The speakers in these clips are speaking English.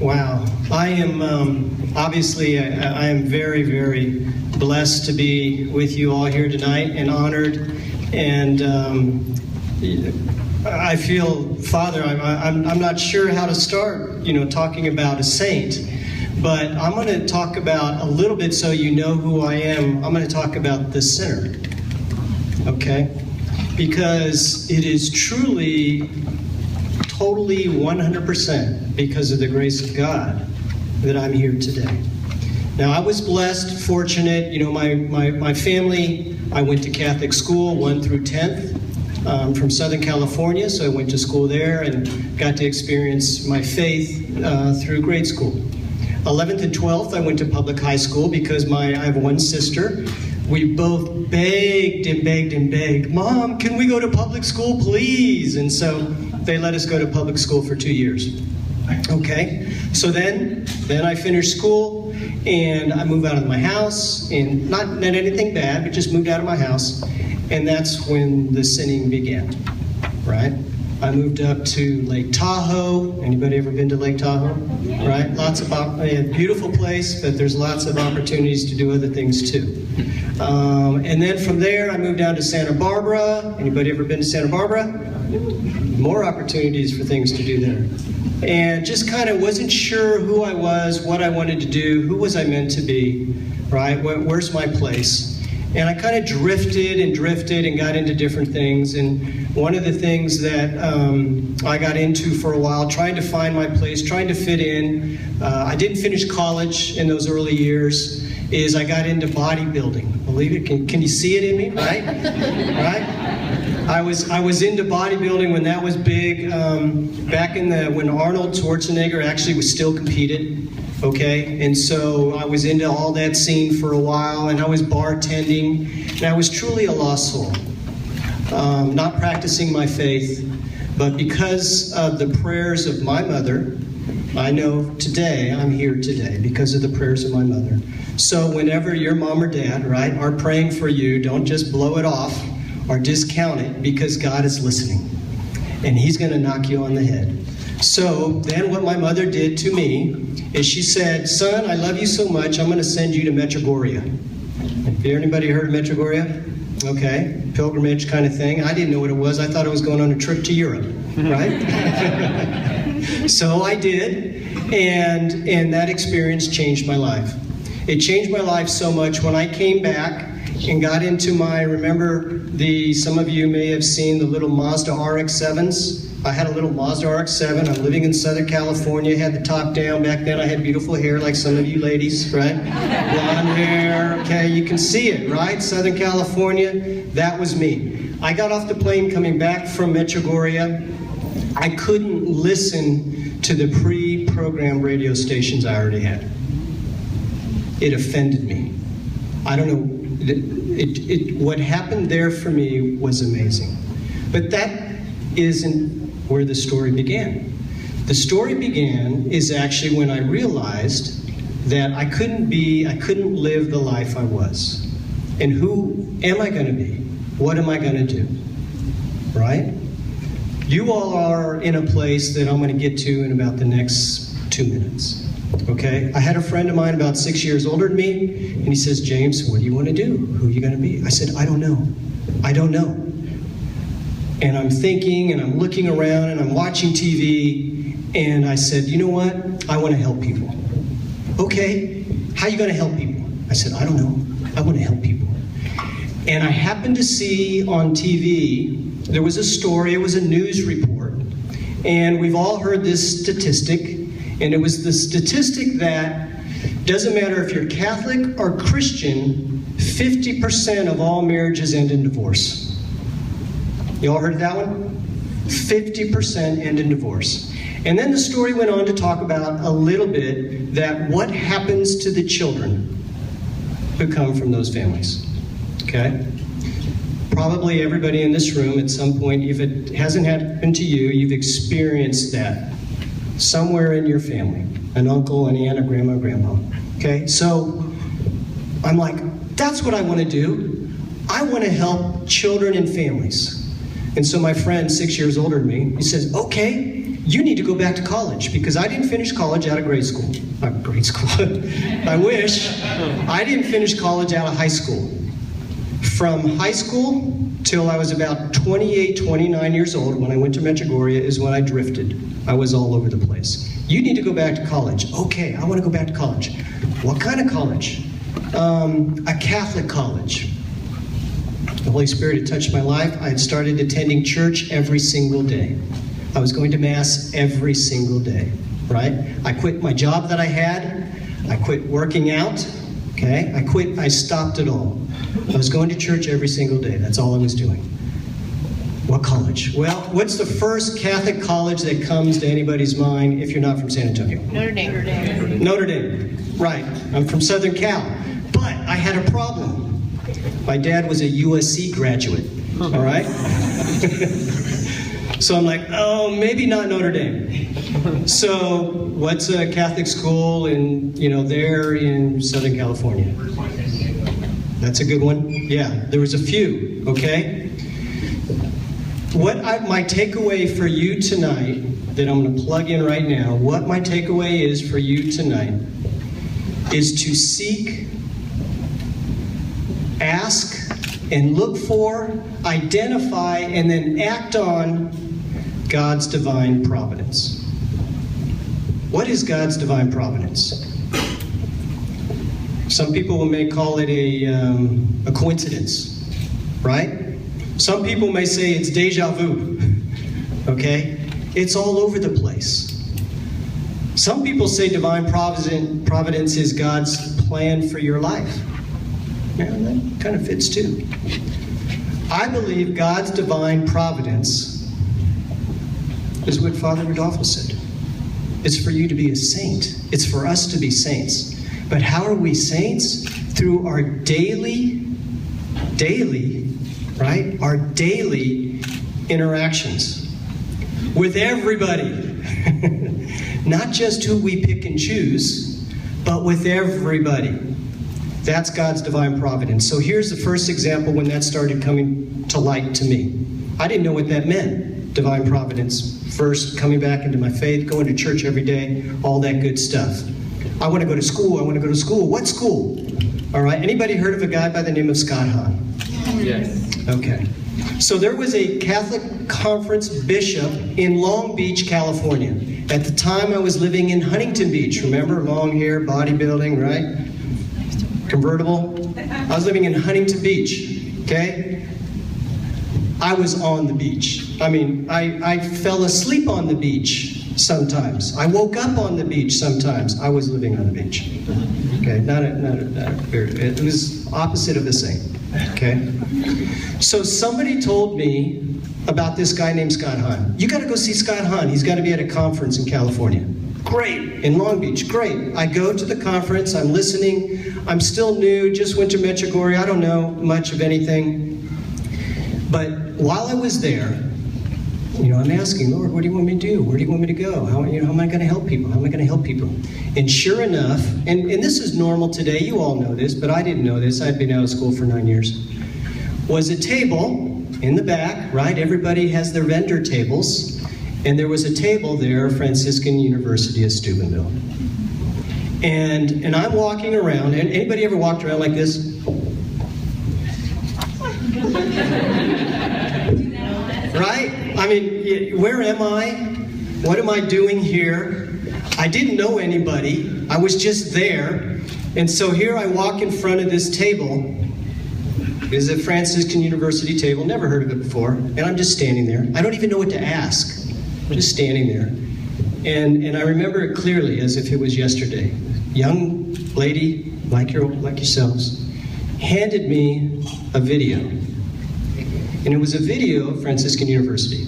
Wow. I am, obviously, I am very, very blessed to be with you all here tonight and honored. And I feel, Father, I'm not sure how to start, talking about a saint. But I'm going to talk about a little bit so you know who I am. I'm going to talk about the sinner. Okay? Because it is truly, totally 100% because of the grace of God that I'm here today. Now, I was blessed, fortunate. My family, I went to Catholic school, 1 through 10th. From Southern California, so I went to school there and got to experience my faith through grade school. 11th and 12th, I went to public high school because I have one sister. We both begged and begged and begged, Mom, can we go to public school, please? And so they let us go to public school for 2 years. Okay, so then I finished school and I moved out of my house, and not anything bad, but just moved out of my house. And that's when the sinning began, right? I moved up to Lake Tahoe. Anybody ever been to Lake Tahoe? Right? Beautiful place, but there's lots of opportunities to do other things too. And then from there, I moved down to Santa Barbara. Anybody ever been to Santa Barbara? More opportunities for things to do there. And just kind of wasn't sure who I was, what I wanted to do, who was I meant to be, right? Where's my place? And I kind of drifted and got into different things. And one of the things that I got into for a while, trying to find my place, trying to fit in, I didn't finish college in those early years, is I got into bodybuilding. Believe it? Can you see it in me? Right? Right? I was into bodybuilding when that was big, back when Arnold Schwarzenegger actually was still competed. Okay, and so I was into all that scene for a while, and I was bartending, and I was truly a lost soul. Not practicing my faith, but because of the prayers of my mother, I know today, I'm here today because of the prayers of my mother. So whenever your mom or dad, right, are praying for you, don't just blow it off or discount it, because God is listening, and He's going to knock you on the head. So then what my mother did to me is she said, son, I love you so much, I'm going to send you to Medjugorje. Have anybody heard of Medjugorje? Okay, pilgrimage kind of thing. I didn't know what it was. I thought I was going on a trip to Europe, right? So I did, and that experience changed my life. It changed my life so much when I came back and got into some of you may have seen the little Mazda RX-7s. I had a little Mazda RX-7. I'm living in Southern California, had the top down. Back then I had beautiful hair like some of you ladies, right? Blonde hair, okay, you can see it, right? Southern California, that was me. I got off the plane coming back from Medjugorje. I couldn't listen to the pre-programmed radio stations I already had. It offended me. I don't know, what happened there for me was amazing. But that isn't where the story began. The story began is actually when I realized that I couldn't live the life I was. And who am I going to be? What am I going to do? Right? You all are in a place that I'm going to get to in about the next 2 minutes. Okay? I had a friend of mine about 6 years older than me, and he says, James, what do you want to do? Who are you going to be? I said, I don't know. I don't know. And I'm thinking, and I'm looking around, and I'm watching TV, and I said, you know what? I want to help people. Okay, how are you going to help people? I said, I don't know. I want to help people. And I happened to see on TV, there was a story, it was a news report, and we've all heard this statistic, and it was the statistic that doesn't matter if you're Catholic or Christian, 50% of all marriages end in divorce. You all heard that one? 50% end in divorce. And then the story went on to talk about a little bit that what happens to the children who come from those families. Okay? Probably everybody in this room at some point, if it hasn't happened to you, you've experienced that somewhere in your family. An uncle, an aunt, a grandma, grandpa. Okay? So I'm like, that's what I want to do. I want to help children and families. And so my friend, 6 years older than me, he says, okay, you need to go back to college, because I didn't finish college out of grade school. Grade school. I wish. I didn't finish college out of high school. From high school till I was about 28, 29 years old, when I went to Medjugorje, is when I drifted. I was all over the place. You need to go back to college. Okay, I want to go back to college. What kind of college? A Catholic college. The Holy Spirit had touched my life. I had started attending church every single day. I was going to Mass every single day, right? I quit my job that I had. I quit working out, okay? I stopped it all. I was going to church every single day. That's all I was doing. What college? Well, what's the first Catholic college that comes to anybody's mind if you're not from San Antonio? Notre Dame. Notre Dame, right. I'm from Southern Cal. But I had a problem. My dad was a USC graduate, all right? So I'm like, oh, maybe not Notre Dame. So what's a Catholic school there in Southern California? That's a good one. Yeah, there was a few, okay? My takeaway for you tonight, that I'm going to plug in right now, what my takeaway is for you tonight is to seek, ask, and look for, identify, and then act on God's divine providence. What is God's divine providence? Some people may call it a coincidence, right? Some people may say it's deja vu, okay? It's all over the place. Some people say divine providence is God's plan for your life. Yeah, that kind of fits too. I believe God's divine providence is what Father Rodolfo said. It's for you to be a saint. It's for us to be saints. But how are we saints? Through our daily, right? Our daily interactions with everybody. Not just who we pick and choose, but with everybody. That's God's divine providence. So here's the first example when that started coming to light to me. I didn't know what that meant, divine providence. First, coming back into my faith, going to church every day, all that good stuff. I want to go to school. I want to go to school. What school? All right. Anybody heard of a guy by the name of Scott Hahn? Yes. Okay. So there was a Catholic conference bishop in Long Beach, California. At the time, I was living in Huntington Beach. Remember, long hair, bodybuilding, right? Convertible. I was living in Huntington Beach. Okay. I was on the beach. I mean, I fell asleep on the beach sometimes. I woke up on the beach sometimes. I was living on the beach. Okay, it was opposite of the same. Okay? So somebody told me about this guy named Scott Hahn. You got to go see Scott Hahn. He's got to be at a conference in California. Great, in Long Beach, great. I go to the conference, I'm listening. I'm still new, just went to Medjugorje. I don't know much of anything. But while I was there, I'm asking, Lord, what do you want me to do? Where do you want me to go? How am I going to help people? How am I going to help people? And sure enough, and this is normal today, you all know this, but I didn't know this. I'd been out of school for 9 years. Was a table in the back, right? Everybody has their vendor tables. And there was a table there, Franciscan University of Steubenville. And I'm walking around, and anybody ever walked around like this? Right? I mean, where am I? What am I doing here? I didn't know anybody. I was just there. And so here I walk in front of this table. It is a Franciscan University table. Never heard of it before. And I'm just standing there. I don't even know what to ask. Just standing there. And I remember it clearly as if it was yesterday. Young lady, like yourselves, handed me a video. And it was a video of Franciscan University.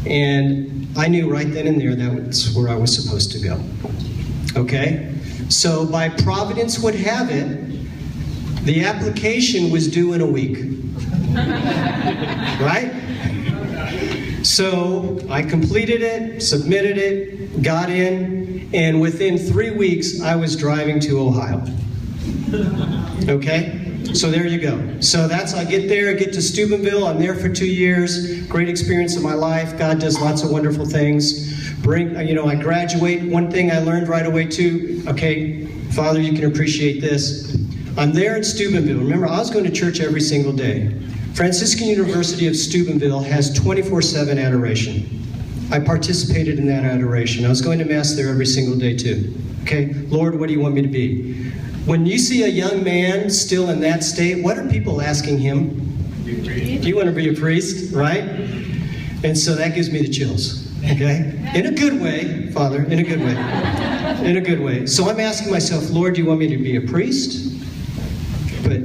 And I knew right then and there that's where I was supposed to go. Okay? So by providence would have it, the application was due in a week. Right? So I completed it, submitted it, got in, and within 3 weeks I was driving to Ohio. Okay? So there you go. So I get there, I get to Steubenville, I'm there for 2 years, great experience of my life. God does lots of wonderful things. I graduate. One thing I learned right away too, okay, Father, you can appreciate this. I'm there in Steubenville. Remember, I was going to church every single day. Franciscan University of Steubenville has 24/7 adoration. I participated in that adoration. I was going to Mass there every single day too. Okay, Lord, what do you want me to be? When you see a young man still in that state, what are people asking him? Do you want to be a priest, right? And so that gives me the chills, okay? In a good way, Father, in a good way. In a good way. So I'm asking myself, Lord, do you want me to be a priest? But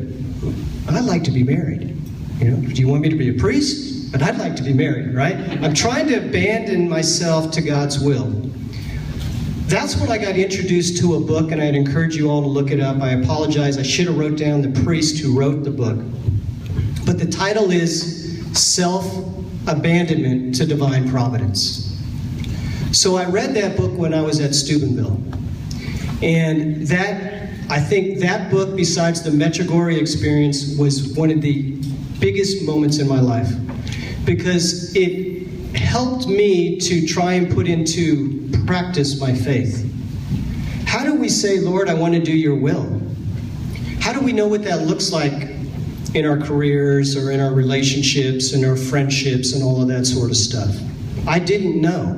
I'd like to be married. Do you want me to be a priest? But I'd like to be married, right? I'm trying to abandon myself to God's will. That's when I got introduced to a book, and I'd encourage you all to look it up. I apologize. I should have wrote down the priest who wrote the book. But the title is Self-Abandonment to Divine Providence. So I read that book when I was at Steubenville. And I think that book, besides the Medjugorje experience, was one of the biggest moments in my life. Because it helped me to try and put into practice my faith. How do we say, Lord, I want to do your will? How do we know what that looks like in our careers or in our relationships and our friendships and all of that sort of stuff? I didn't know.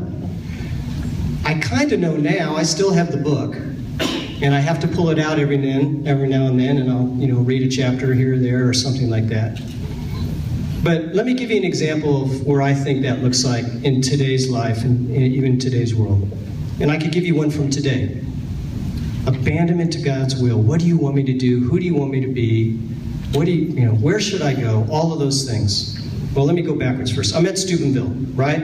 I kind of know now. I still have the book, and I have to pull it out every now and then, and I'll read a chapter here or there or something like that. But let me give you an example of where I think that looks like in today's life and even today's world. And I could give you one from today. Abandonment to God's will. What do you want me to do? Who do you want me to be? Where should I go? All of those things. Well, let me go backwards first. I'm at Steubenville, right?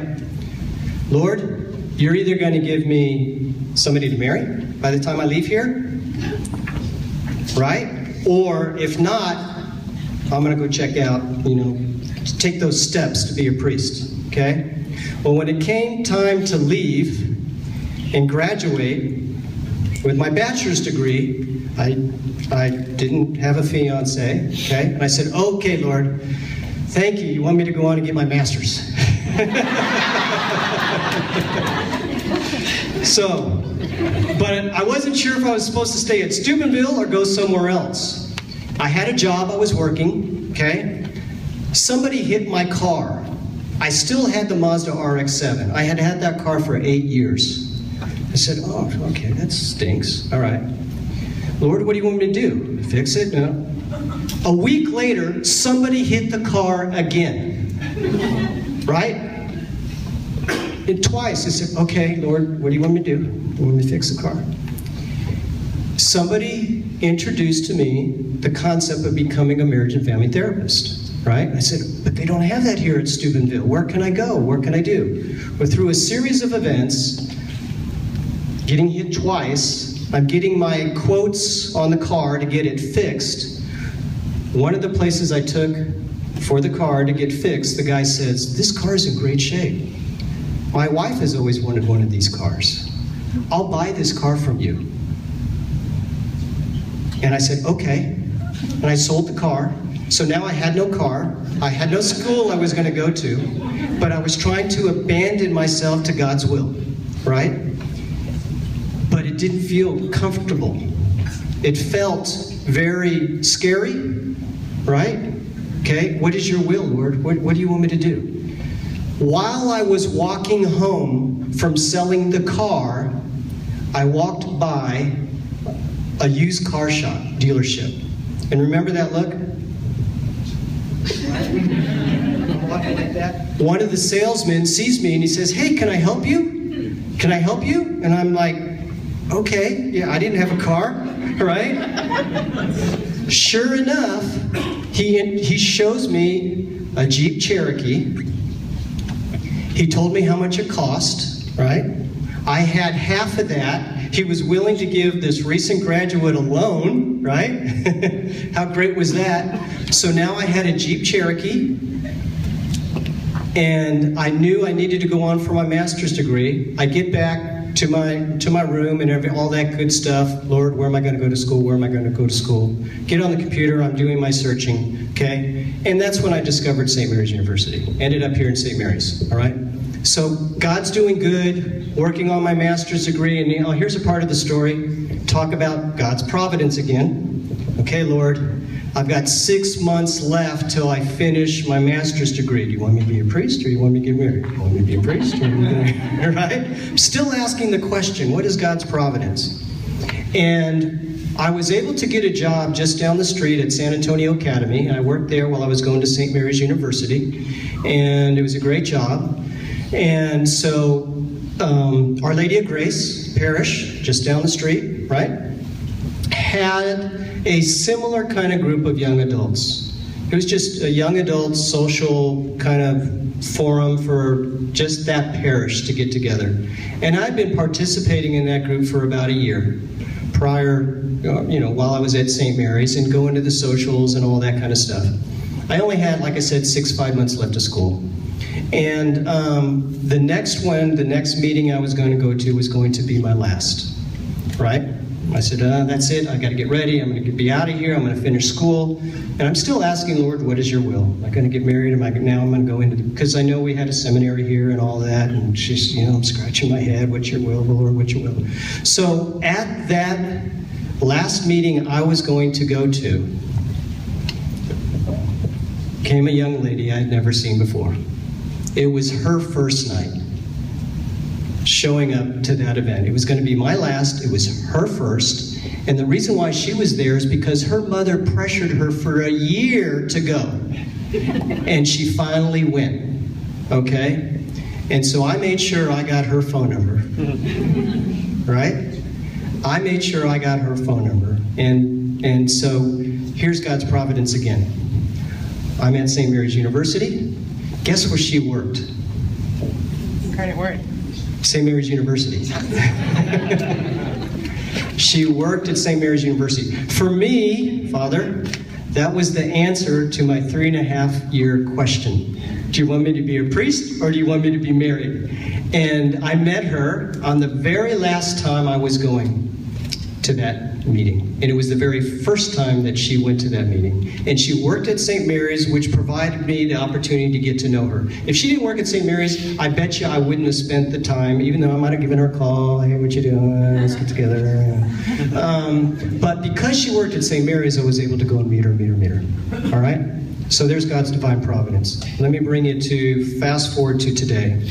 Lord, you're either going to give me somebody to marry by the time I leave here, right? Or if not, I'm going to go check out, take those steps to be a priest, okay? Well, when it came time to leave and graduate with my bachelor's degree, I didn't have a fiance, okay? And I said, okay, Lord, thank you. You want me to go on and get my master's. But I wasn't sure if I was supposed to stay at Steubenville or go somewhere else. I had a job, I was working, okay? Somebody hit my car. I still had the Mazda RX-7. I had had that car for 8 years. I said, oh, okay, that stinks. All right. Lord, what do you want me to do? Fix it? No. A week later, somebody hit the car again. Right? And twice. I said, okay, Lord, what do you want me to do? You want me to fix the car? Somebody introduced to me the concept of becoming a marriage and family therapist. Right? I said, but they don't have that here at Steubenville. Where can I go? What can I do? Well, through a series of events, getting hit twice, I'm getting my quotes on the car to get it fixed. One of the places I took for the car to get fixed, the guy says, this car's in great shape. My wife has always wanted one of these cars. I'll buy this car from you. And I said, okay. And I sold the car. So now I had no car. I had no school I was going to go to. But I was trying to abandon myself to God's will, right? But it didn't feel comfortable. It felt very scary, right? Okay, what is your will, Lord? What do you want me to do? While I was walking home from selling the car, I walked by a used car shop, dealership. And remember that look? Walking like that. One of the salesmen sees me and he says, hey, can I help you? Can I help you? And I'm like, okay, yeah, I didn't have a car, right? Sure enough, he shows me a Jeep Cherokee. He told me how much it cost, right? I had half of that. He was willing to give this recent graduate a loan, right? How great was that? So now I had a Jeep Cherokee, and I knew I needed to go on for my master's degree. I get back to my room and all that good stuff. Lord, where am I going to go to school? Where am I going to go to school? Get on the computer. I'm doing my searching, okay? And that's when I discovered St. Mary's University. Ended up here in St. Mary's, all right? So God's doing good, working on my master's degree, and here's a part of the story. Talk about God's providence again. Okay, Lord, I've got 6 months left till I finish my master's degree. Do you want me to be a priest, or do you want me to get married? Do you want me to be a priest, or do you want me to get married? Right? I'm still asking the question, what is God's providence? And I was able to get a job just down the street at San Antonio Academy. I worked there while I was going to St. Mary's University, and it was a great job. And so Our Lady of Grace Parish, just down the street, right, had a similar kind of group of young adults. It was just a young adult social kind of forum for just that parish to get together. And I'd been participating in that group for about a year prior, while I was at St. Mary's and going to the socials and all that kind of stuff. I only had, like I said, 5 months left of school. And the next meeting I was going to go to was going to be my last, right? I said, that's it, I got to get ready, I'm going to be out of here, I'm going to finish school. And I'm still asking, Lord, what is your will? Am I going to get married? Now I'm going to go into because I know we had a seminary here and all that, and she's, I'm scratching my head, what's your will, Lord, what's your will? So at that last meeting I was going to go to, came a young lady I had never seen before. It was her first night showing up to that event. It was going to be my last, it was her first, and the reason why she was there is because her mother pressured her for a year to go, and she finally went, okay? And so I made sure I got her phone number, right? I made sure I got her phone number, and so here's God's providence again. I'm at St. Mary's University. Guess where she worked? Credit word. St. Mary's University. She worked at St. Mary's University. For me, Father, that was the answer to my 3.5-year question. Do you want me to be a priest, or do you want me to be married? And I met her on the very last time I was going to that meeting. And it was the very first time that she went to that meeting. And she worked at St. Mary's, which provided me the opportunity to get to know her. If she didn't work at St. Mary's, I bet you I wouldn't have spent the time, even though I might have given her a call, hey, what you doing? Let's get together. But because she worked at St. Mary's, I was able to go and meet her. All right? So there's God's divine providence. Let me bring you to fast forward to today.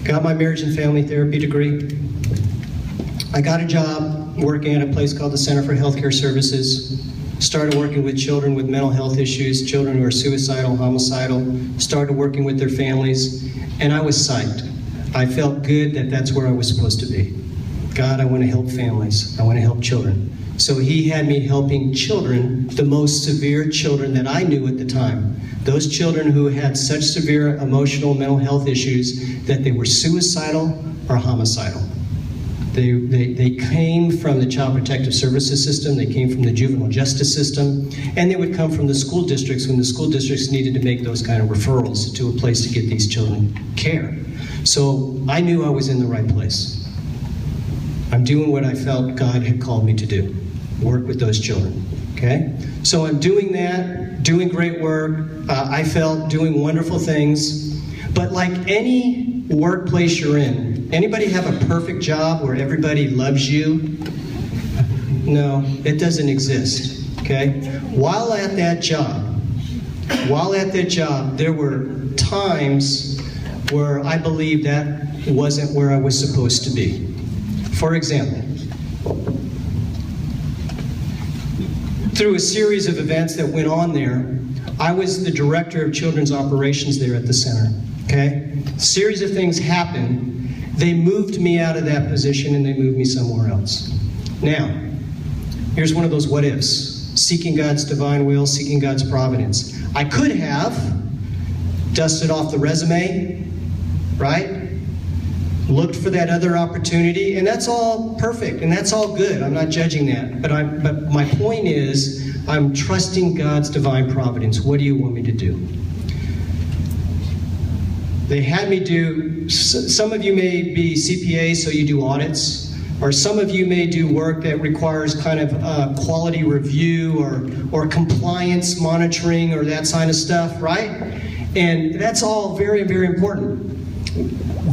Got my marriage and family therapy degree. I got a job working at a place called the Center for Healthcare Services. Started working with children with mental health issues, children who are suicidal, homicidal. Started working with their families, and I was psyched. I felt good that that's where I was supposed to be. God, I want to help families. I want to help children. So he had me helping children, the most severe children that I knew at the time. Those children who had such severe emotional mental health issues that they were suicidal or homicidal. They came from the Child Protective Services system, they came from the juvenile justice system, and they would come from the school districts when the school districts needed to make those kind of referrals to a place to get these children care. So I knew I was in the right place. I'm doing what I felt God had called me to do, work with those children, okay? So I'm doing that, doing great work, I felt doing wonderful things, but like any workplace you're in, anybody have a perfect job where everybody loves you? No, it doesn't exist, okay? While at that job, there were times where I believed that wasn't where I was supposed to be. For example, through a series of events that went on there, I was the director of children's operations there at the center, okay? A series of things happened. They moved me out of that position and they moved me somewhere else. Now, here's one of those what ifs. Seeking God's divine will, seeking God's providence. I could have dusted off the resume, right? Looked for that other opportunity, and that's all perfect and that's all good. I'm not judging that. But my point is, I'm trusting God's divine providence. What do you want me to do? They had me do, some of you may be CPAs, so you do audits, or some of you may do work that requires kind of quality review or compliance monitoring or that kind of stuff, right? And that's all very, very important.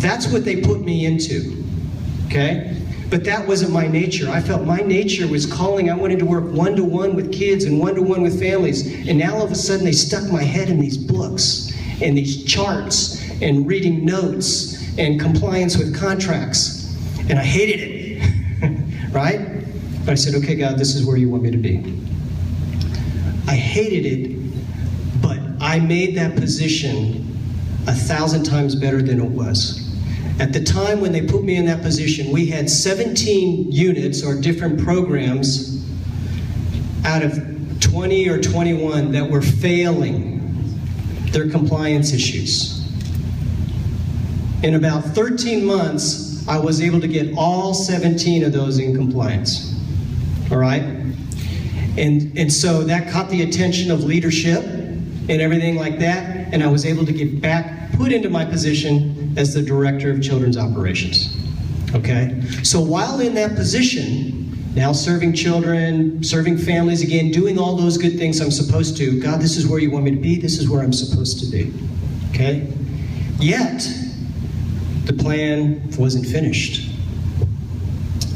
That's what they put me into, okay? But that wasn't my nature. I felt my nature was calling. I wanted to work one-to-one with kids and one-to-one with families. And now all of a sudden they stuck my head in these books and these charts and reading notes and compliance with contracts. And I hated it, right? But I said, okay, God, this is where you want me to be. I hated it, but I made that position 1,000 times better than it was. At the time when they put me in that position, we had 17 units or different programs out of 20 or 21 that were failing their compliance issues. In about 13 months, I was able to get all 17 of those in compliance. All right? And so that caught the attention of leadership and everything like that, and I was able to get back, put into my position as the Director of Children's Operations. Okay? So while in that position, now serving children, serving families again, doing all those good things I'm supposed to, God, this is where you want me to be, this is where I'm supposed to be. Okay? Yet, the plan wasn't finished.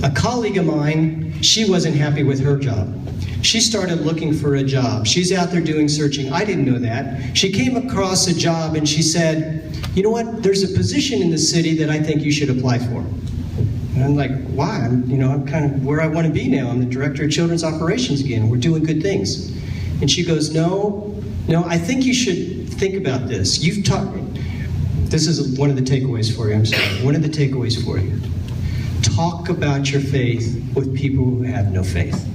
A colleague of mine, she wasn't happy with her job. She started looking for a job. She's out there doing searching. I didn't know that. She came across a job and she said, you know what, there's a position in the city that I think you should apply for. And I'm like, why? I'm kind of where I want to be now. I'm the Director of Children's Operations again. We're doing good things. And she goes, no, I think you should think about this. This is one of the takeaways for you, I'm sorry. One of the takeaways for you. Talk about your faith with people who have no faith.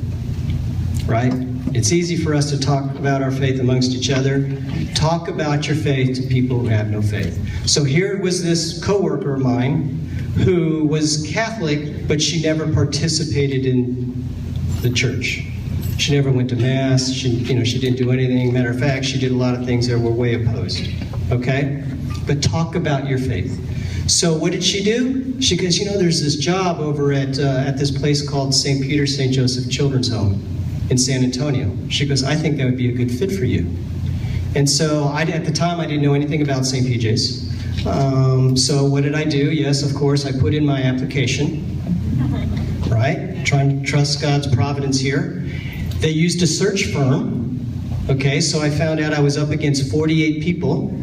Right? It's easy for us to talk about our faith amongst each other. Talk about your faith to people who have no faith. So here was this coworker of mine who was Catholic, but she never participated in the church. She never went to Mass. She didn't do anything. Matter of fact, she did a lot of things that were way opposed. Okay? But talk about your faith. So what did she do? She goes, there's this job over at this place called St. Peter, St. Joseph Children's Home in San Antonio. She goes, I think that would be a good fit for you. And so at the time, I didn't know anything about St. PJ's. So what did I do? Yes, of course, I put in my application, right? Trying to trust God's providence here. They used a search firm. Okay, so I found out I was up against 48 people.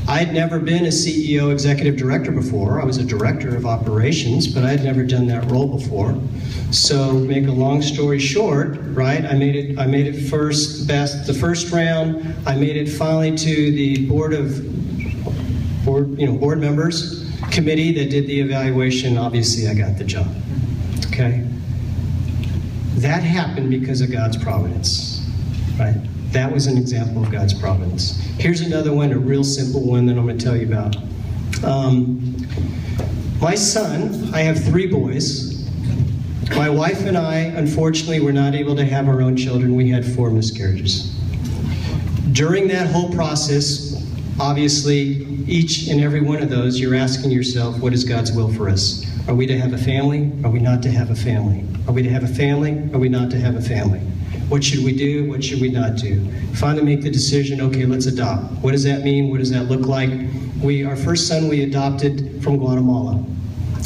I'd never been a CEO, executive director before. I was a director of operations, but I'd never done that role before. So, make a long story short, right? I made it the first round. I made it finally to the board members committee that did the evaluation. Obviously, I got the job. Okay, that happened because of God's providence, right? That was an example of God's providence. Here's another one, a real simple one that I'm going to tell you about. My son, I have 3 boys. My wife and I, unfortunately, were not able to have our own children. We had 4 miscarriages. During that whole process, obviously, each and every one of those, you're asking yourself, what is God's will for us? Are we to have a family? Are we not to have a family? Are we to have a family? Are we not to have a family? What should we do? What should we not do? Finally make the decision, okay, let's adopt. What does that mean? What does that look like? Our first son we adopted from Guatemala,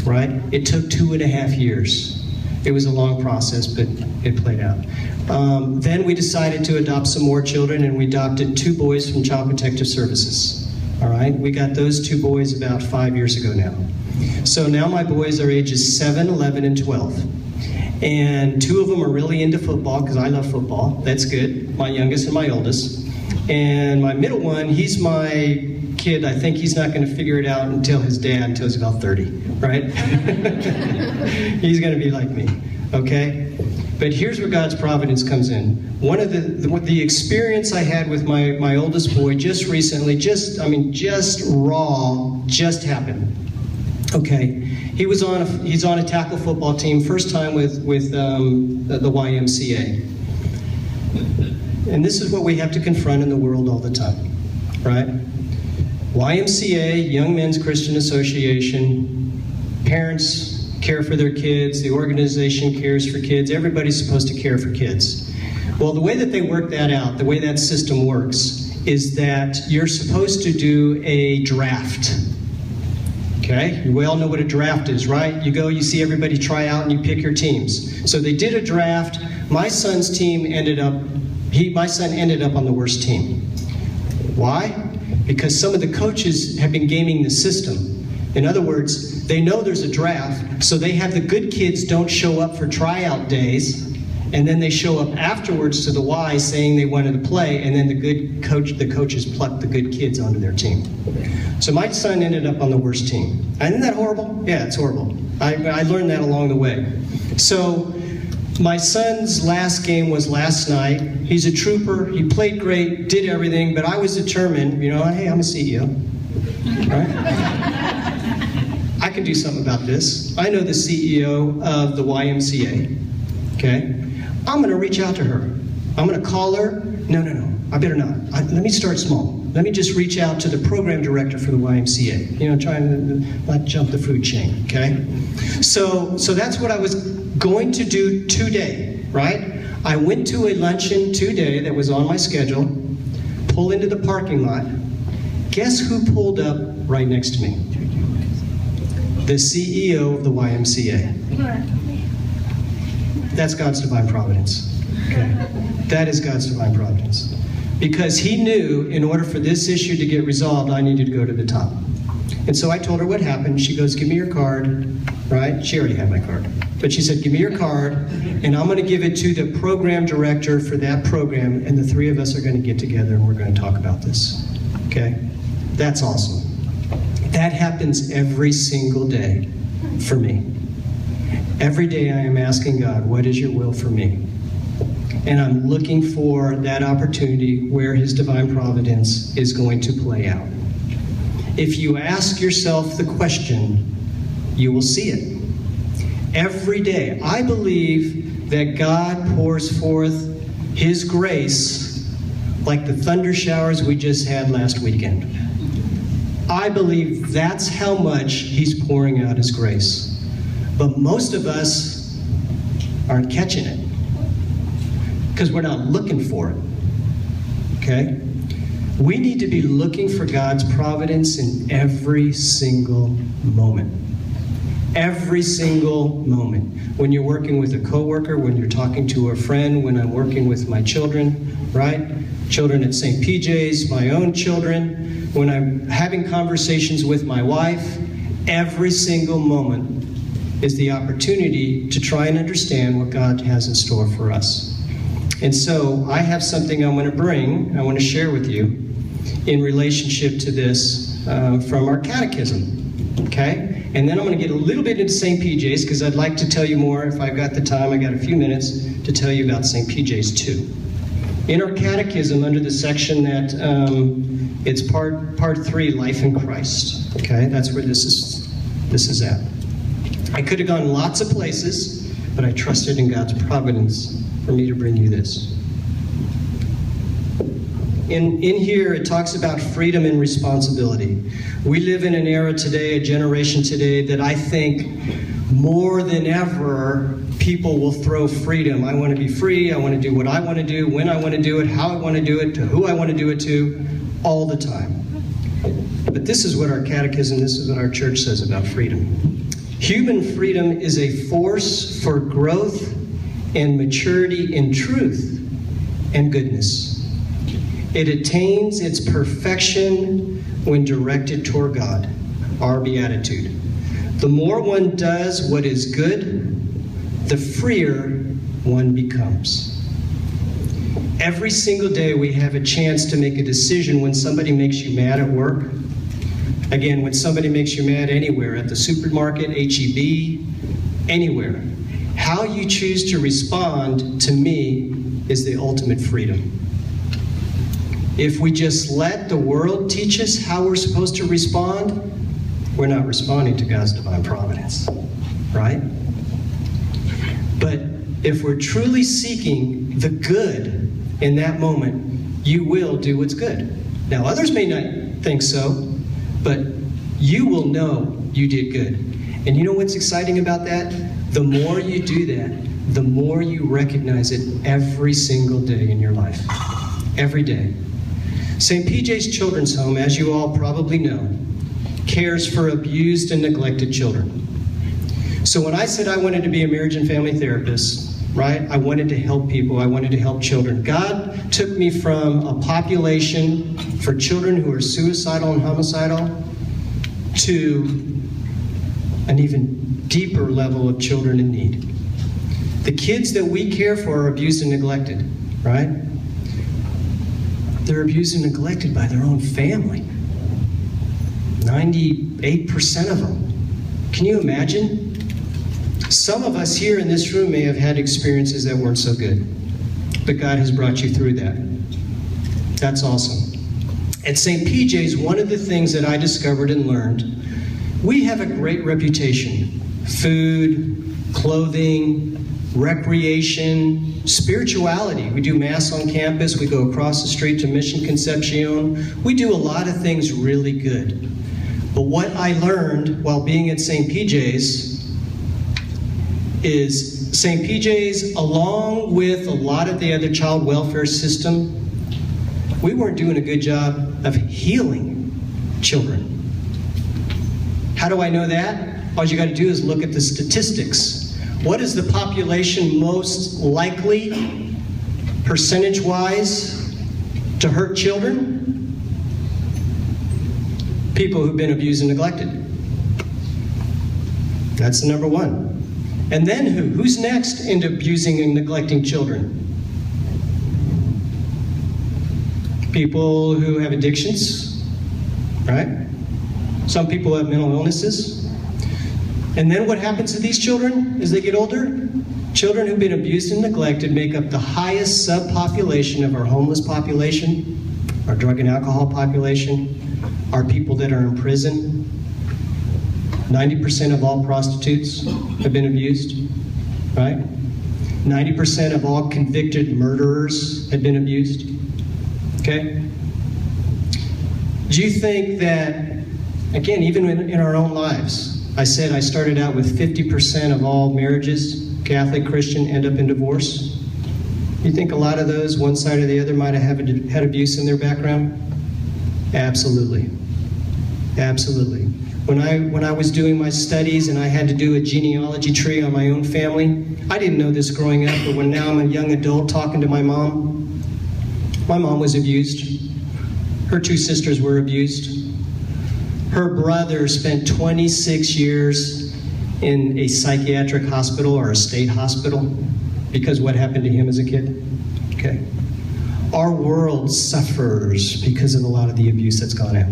right? It took 2.5 years. It was a long process, but it played out. Then we decided to adopt some more children, and we adopted 2 boys from Child Protective Services. All right? We got those 2 boys about 5 years ago now. So now my boys are ages 7, 11, and 12. And 2 of them are really into football because I love football. That's good. My youngest and my oldest. And my middle one, he's my kid. I think he's not going to figure it out until he's about 30, right? He's going to be like me, okay? But here's where God's providence comes in. One of the experience I had with my oldest boy just recently, just happened. Okay, he's on a tackle football team, first time with the YMCA. And this is what we have to confront in the world all the time, right? YMCA, Young Men's Christian Association, parents care for their kids, the organization cares for kids, everybody's supposed to care for kids. Well, the way that they work that out, the way that system works, is that you're supposed to do a draft. Okay, we all know what a draft is, right? You go, you see everybody try out, and you pick your teams. So they did a draft. My son's team my son ended up on the worst team. Why? Because some of the coaches have been gaming the system. In other words, they know there's a draft, so they have the good kids don't show up for tryout days, and then they show up afterwards to the Y saying they wanted to play, and then the coaches pluck the good kids onto their team. So my son ended up on the worst team. Isn't that horrible? Yeah, it's horrible. I learned that along the way. So my son's last game was last night. He's a trooper. He played great, did everything, but I was determined, hey, I'm a CEO, right? I can do something about this. I know the CEO of the YMCA, okay? I'm going to reach out to her. I'm going to call her. No, I better not. Let me start small. Let me just reach out to the program director for the YMCA, trying to not jump the food chain, okay? So that's what I was going to do today, right? I went to a luncheon today that was on my schedule, pull into the parking lot. Guess who pulled up right next to me? The CEO of the YMCA. That's God's divine providence, okay? That is God's divine providence. Because he knew in order for this issue to get resolved, I needed to go to the top. And so I told her what happened. She goes, give me your card, right? She already had my card. But she said, give me your card, and I'm going to give it to the program director for that program, and the three of us are going to get together and we're going to talk about this. Okay? That's awesome. That happens every single day for me. Every day I am asking God, what is your will for me? And I'm looking for that opportunity where his divine providence is going to play out. If you ask yourself the question, you will see it. Every day, I believe that God pours forth his grace like the thunder showers we just had last weekend. I believe that's how much he's pouring out his grace. But most of us aren't catching it because we're not looking for it, okay? We need to be looking for God's providence in every single moment. Every single moment. When you're working with a coworker, when you're talking to a friend, when I'm working with my children, right? Children at St. PJ's, my own children, when I'm having conversations with my wife, every single moment is the opportunity to try and understand what God has in store for us. And so I have something I want to share with you in relationship to this from our catechism, okay? And then I'm going to get a little bit into St. PJ's because I'd like to tell you more. If I've got the time, I got a few minutes to tell you about St. PJ's too. In our catechism, under the section that it's part 3, life in Christ, okay? That's where this is at. I could have gone lots of places, but I trusted in God's providence for me to bring you this. In here, it talks about freedom and responsibility. We live in an era today, a generation today, that I think more than ever, people will throw freedom. I want to be free. I want to do what I want to do, when I want to do it, how I want to do it, to who I want to do it to, all the time. But this is what our catechism, this is what our church says about freedom. Human freedom is a force for growth and maturity in truth and goodness. It attains its perfection when directed toward God, our beatitude. The more one does what is good, the freer one becomes. Every single day we have a chance to make a decision when somebody makes you mad at work. Again, when somebody makes you mad anywhere, at the supermarket, HEB, anywhere. How you choose to respond, to me, is the ultimate freedom. If we just let the world teach us how we're supposed to respond, we're not responding to God's divine providence, right? But if we're truly seeking the good in that moment, you will do what's good. Now, others may not think so, but you will know you did good. And you know what's exciting about that? The more you do that, the more you recognize it every single day in your life. Every day. St. PJ's Children's Home, as you all probably know, cares for abused and neglected children. So when I said I wanted to be a marriage and family therapist, right, I wanted to help people, I wanted to help children. God took me from a population for children who are suicidal and homicidal to an even deeper level of children in need. The kids that we care for are abused and neglected, right? They're abused and neglected by their own family. 98% of them. Can you imagine? Some of us here in this room may have had experiences that weren't so good, but God has brought you through that. That's awesome. At St. PJ's, one of the things that I discovered and learned, we have a great reputation. Food, clothing, recreation, spirituality. We do Mass on campus. We go across the street to Mission Concepcion. We do a lot of things really good. But what I learned while being at St. PJ's is St. PJ's, along with a lot of the other child welfare system, we weren't doing a good job of healing children. How do I know that? All you got to do is look at the statistics. What is the population most likely, percentage-wise, to hurt children? People who've been abused and neglected. That's the number one. And then who? Who's next into abusing and neglecting children? People who have addictions, right? Some people have mental illnesses. And then what happens to these children as they get older? Children who've been abused and neglected make up the highest subpopulation of our homeless population, our drug and alcohol population, our people that are in prison. 90% of all prostitutes have been abused, right? 90% of all convicted murderers have been abused, okay? Do you think that, again, even in our own lives, I said I started out with 50% of all marriages, Catholic, Christian, end up in divorce? You think a lot of those, one side or the other, might have had abuse in their background? Absolutely. Absolutely. When I was doing my studies and I had to do a genealogy tree on my own family, I didn't know this growing up, but when now I'm a young adult talking to my mom was abused. Her two sisters were abused. Her brother spent 26 years in a psychiatric hospital or a state hospital because what happened to him as a kid. Okay. Our world suffers because of a lot of the abuse that's gone out.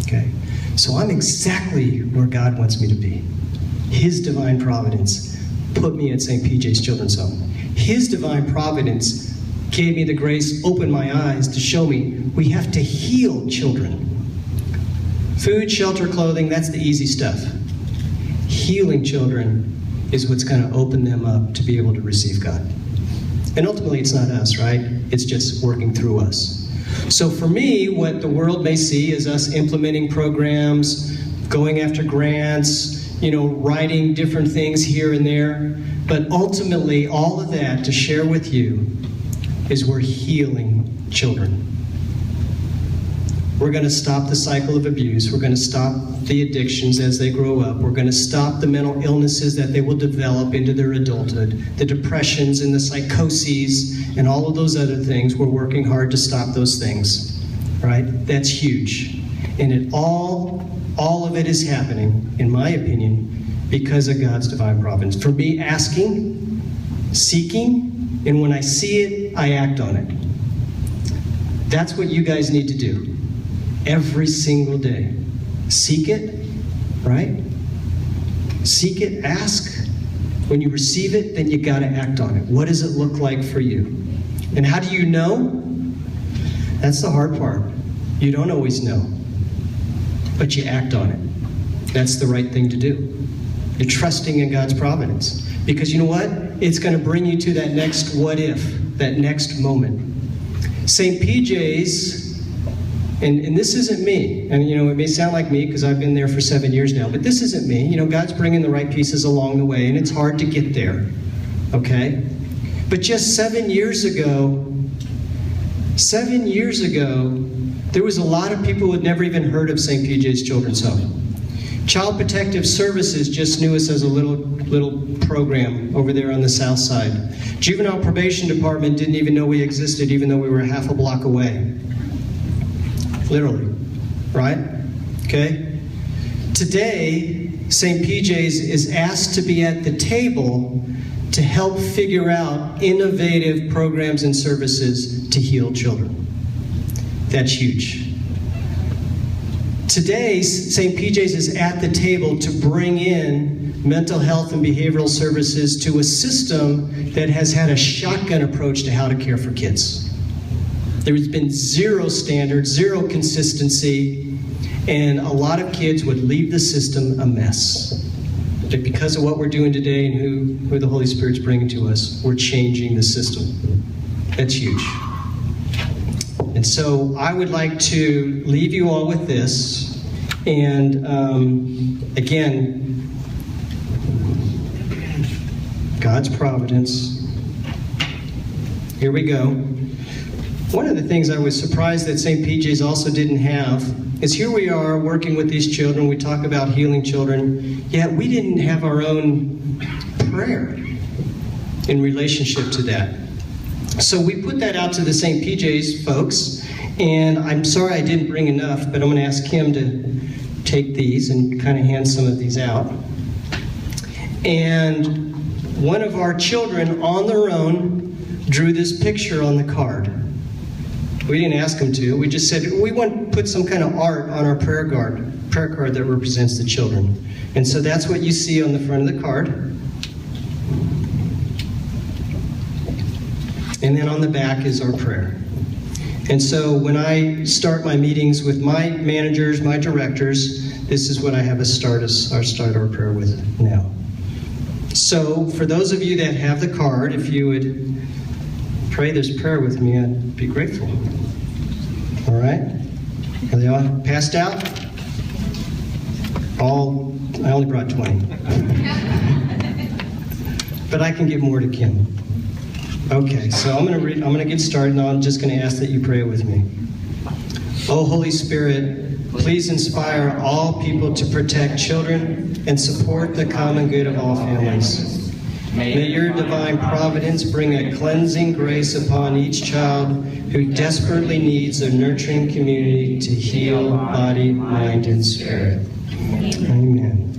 Okay. So I'm exactly where God wants me to be. His divine providence put me at St. PJ's Children's Home. His divine providence gave me the grace, opened my eyes to show me we have to heal children. Food, shelter, clothing, that's the easy stuff. Healing children is what's going to open them up to be able to receive God. And ultimately, it's not us, right? It's just working through us. So for me, what the world may see is us implementing programs, going after grants, writing different things here and there. But ultimately, all of that to share with you is we're healing children. We're going to stop the cycle of abuse. We're going to stop the addictions as they grow up. We're going to stop the mental illnesses that they will develop into their adulthood, the depressions and the psychoses and all of those other things. We're working hard to stop those things, right? That's huge. And all of it is happening, in my opinion, because of God's divine providence. For me, asking, seeking, and when I see it, I act on it. That's what you guys need to do. Every single day. Seek it, right? Seek it, ask. When you receive it, then you got to act on it. What does it look like for you? And how do you know? That's the hard part. You don't always know, but you act on it. That's the right thing to do. You're trusting in God's providence. Because you know what? It's going to bring you to that next what if, that next moment. St. PJ's, and this isn't me, and it may sound like me because I've been there for 7 years now, but this isn't me. God's bringing the right pieces along the way, and it's hard to get there, okay? But just 7 years ago, There was a lot of people who had never even heard of St. PJ's Children's Home. Child Protective Services just knew us as a little program over there on the south side. Juvenile Probation Department didn't even know we existed, even though we were half a block away. Literally, right? Okay? Today, St. PJ's is asked to be at the table to help figure out innovative programs and services to heal children. That's huge. Today, St. PJ's is at the table to bring in mental health and behavioral services to a system that has had a shotgun approach to how to care for kids. There's been zero standards, zero consistency, and a lot of kids would leave the system a mess. But because of what we're doing today and who the Holy Spirit's bringing to us, we're changing the system. That's huge. And so I would like to leave you all with this. And again, God's providence. Here we go. One of the things I was surprised that St. PJ's also didn't have is here we are working with these children. We talk about healing children, yet we didn't have our own prayer in relationship to that. So we put that out to the St. PJ's folks, and I'm sorry I didn't bring enough, but I'm going to ask Kim to take these and kind of hand some of these out. And one of our children on their own drew this picture on the card. We didn't ask them to. We just said we want to put some kind of art on our prayer card that represents the children. And so that's what you see on the front of the card. And then on the back is our prayer. And so when I start my meetings with my managers, my directors, this is what I have us start our prayer with now. So for those of you that have the card, if you would pray this prayer with me, I'd be grateful. All right? Are they all passed out? I only brought 20. But I can give more to Kim. Okay, so I'm going to get started, and I'm just going to ask that you pray with me. Oh, Holy Spirit, please inspire all people to protect children and support the common good of all families. May your divine providence bring a cleansing grace upon each child who desperately needs a nurturing community to heal body, mind, and spirit. Amen.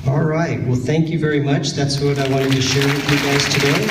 All right, well, thank you very much. That's what I wanted to share with you guys today.